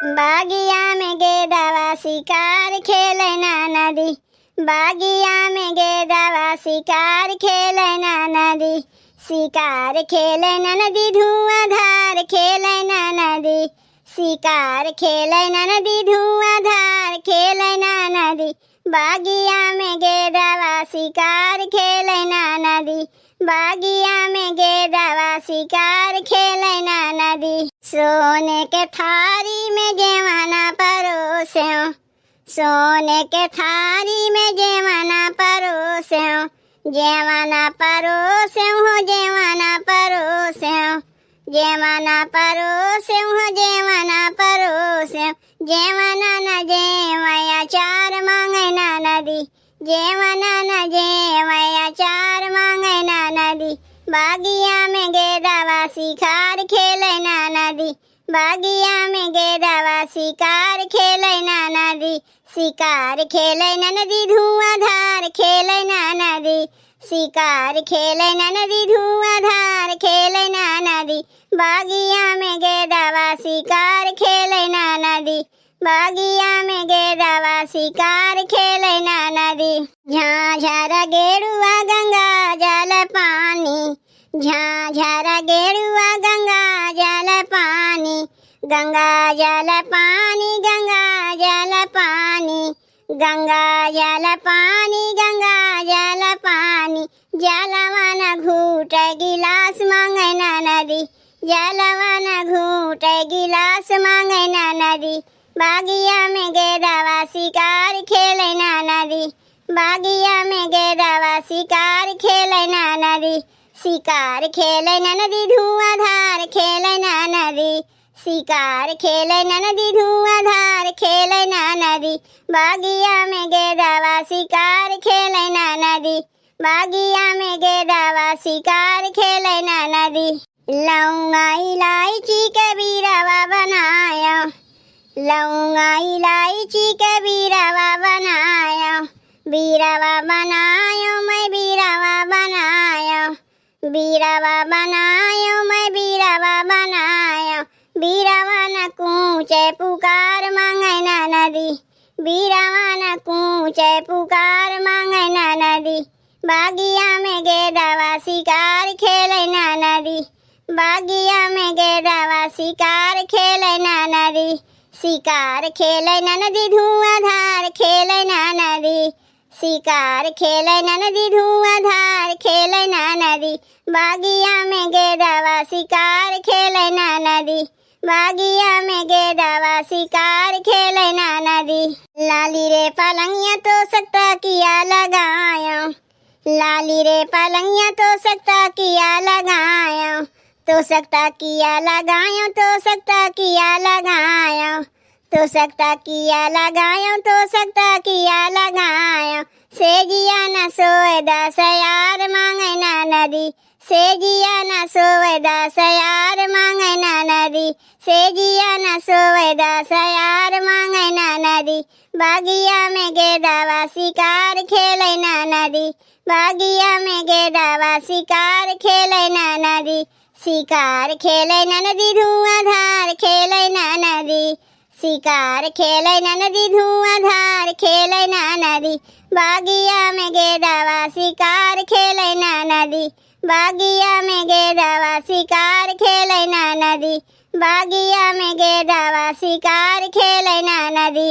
बागिया में गेदावा शिकार खेले ना नदी। बागिया में गेदावा शिकार खेले ना नदी। शिकार खेले ना नदी धुआंधार खेले ना नदी। शिकार खेले ना नदी धुआंधार खेले ना नदी। बागिया में गेदावा शिकार खेले ना नदी। बागिया में गेदावा शिकार खेले ना नदी। सोने के थारी में जेवाना परोस्यो। सोने के थारी में जेवाना परोस्यो। जेवाना परोस्यो हो जेवाना परोस्यो। जेवाना परोस्यो हो जेवाना परोस्यो। जेवाना न जेवया चार मांगे ना नदी। जेवाना न जेवया चार मांगे ना नदी। बागिया में गेदावा शिकार खेले ना नदी। बागिया में गेदावा शिकार खेले ना नदी। शिकार खेले ना नदी धुआंधार खेले ना नदी। शिकार खेले ना नदी धुआंधार खेले ना नदी। बागिया में गेदावा शिकार खेले ना नदी। बागिया में गेदावा शिकार खेले ना नदी। झाझर गेरुआ गंगा जल पानी। झाझर गेरुआ गंगा जल पानी। गंगा जल पानी गंगा जल पानी। गंगा जल पानी गंगा जल पानी। जलवन घूट गिलास मांगे ना नदी। जलवन घूट गिलास मांगे ना नदी। बागिया में गेदावा शिकार खेले ना नदी। बागिया में गेदावा शिकार खेले ना नदी। शिकार खेले ना नदी धुआंधार खेले ना नदी। शिकार खेले ना नदी धुआंधार खेले ना नदी। बागिया में गेदावा शिकार खेले ना नदी। बागिया में गेदावा शिकार खेले ना नदी। लौंगा इलायची के बीरावा बनाया। लौंगा इलायची के बीरावा बनाया। बीरावा बनायो मैं बीरावा बनायो। बीरावा बनायो मैं बीरावा बनायो। बीरावा न कूचे पुकार मांगे ना नदी। बीरावा न कूचे पुकार मांगे ना नदी। बागिया में गेदावा शिकार खेले ना नदी। बागिया में गेदावा शिकार खेले ना नदी। शिकार खेले ना नदी धुआंधार खेले ना नदी। शिकार खेले ना नदी धुआंधार खेले ना नदी। बागिया में गेदावा शिकार खेले ना नदी। बागिया में गेदावा शिकार खेले ना नदी। लाली रे पलंगिया तो सकता किया लगायो। लाली रे पलंगिया तो सकता किया लगायो। तो सकता किया लगायो। तो सकता किया लगायो। तो सकता किया लगायो। तो सकता किया लगायो। सेजिया न सोए 10,000 मांगे ना नदी। सेजिया न सोए 10,000 मांगे ना नदी। सेजिया न सोए 10,000 मांगे ना नदी। बागिया में गेदावा शिकार खेले ना नदी। बागिया में गेदावा शिकार खेले ना नदी। शिकार खेले ना नदी धुआंधार खेले ना नदी। शिकार खेले ना नदी धुआंधार खेले ना नदी। बागिया में गेदावा शिकार खेले ना नदी। बागिया में गेदावा शिकार खेले ना नदी। बागिया में गेदावा शिकार खेले ना नदी।